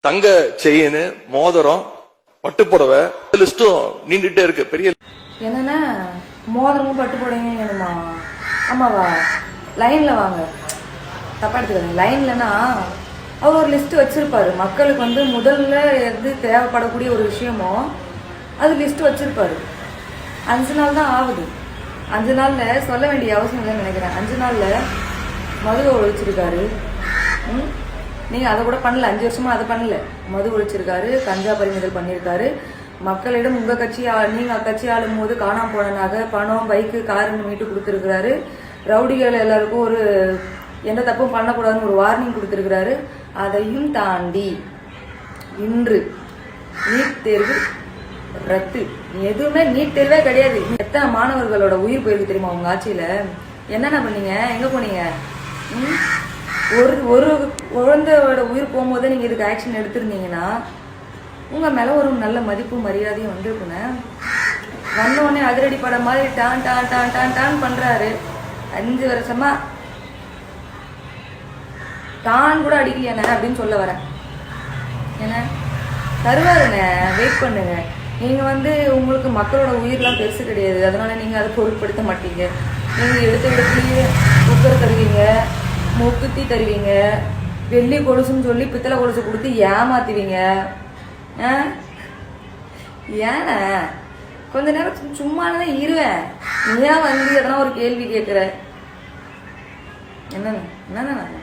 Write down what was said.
தங்க செயின், மோதிரம், பட்டுப்புடவை லிஸ்டும் நீண்டுட்டே இருக்கு. பெரிய என்னன்னா மோதிரமும் பட்டுப்புடவையும் வேணுமா? ஆமாவா? லைன்ல வாங்க, தப்பா எடுத்துக்காதீங்க. லைன்லனா அவர் ஒரு லிஸ்ட் வச்சிருப்பாரு. மக்களுக்கு வந்து முதல்ல எது தேவைப்படக்கூடிய ஒரு விஷயமோ அது லிஸ்ட் வச்சிருப்பாரு. 5 நாள் தான் ஆகுது. 5 நாள்ல சொல்ல வேண்டிய அவசியம் இல்லைன்னு நினைக்கிறேன். 5 நாள்ல மதுவை ஒழிச்சிருக்காரு. நீங்க அதை கூட பண்ணல. 5 வருஷமா அதை பண்ணல. மது ஒழிச்சிருக்காரு, கஞ்சா பறிமுதல் பண்ணியிருக்காரு. மக்களிடம் உங்க கட்சி நீங்க கட்சி ஆளும் போது காணாம போன நகை, பணம், பைக்கு, காருன்னு மீட்டு கொடுத்துருக்கிறாரு. ரவுடிகள் எல்லாருக்கும் ஒரு எந்த தப்பும் பண்ணக்கூடாதுன்னு ஒரு வார்னிங் கொடுத்துருக்கிறாரு. அதையும் தாண்டி இன்று நீட் தேர்வு ரத்து. எதுவுமே நீட் தேர்வே கிடையாது. எத்தனை மாணவர்களோட உயிர் போயிருக்கு தெரியுமா உங்க ஆட்சியில? என்னென்ன பண்ணீங்க? எங்க போனீங்க? ஒரு குழந்தையோட உயிர் போகும்போது நீங்க இதுக்கு ஆக்ஷன் எடுத்திருந்தீங்கன்னா உங்க மேல ஒரு நல்ல மதிப்பு மரியாதையும் வந்திருக்குங்க. வந்தோடனே அதிரடி படம் மாதிரி டான் டான் டான் டான் டான் பண்றாரு. 5 வருஷமா டான் கூட அடிக்கலையானே அப்படின்னு சொல்ல வரேன். என்ன தருவாருங்க, வெயிட் பண்ணுங்க. நீங்க வந்து உங்களுக்கு மக்களோட உயிர்லாம் பெருசு கிடையாது, அதனால நீங்க அதை பொருட்படுத்த மாட்டீங்க. நீங்க எடுத்த இடத்துலயே குக்கர் தருவீங்க, மூக்குத்தி தருவீங்க, வெள்ளி கொலுசுன்னு சொல்லி பித்தளை கொலுசு கொடுத்து ஏமாத்துவீங்க. ஏன கொஞ்ச நேரம் சும்மானதான் இருவேன். நீ ஏன் வந்து எதனா ஒரு கேள்வி கேட்குற? என்னன்னு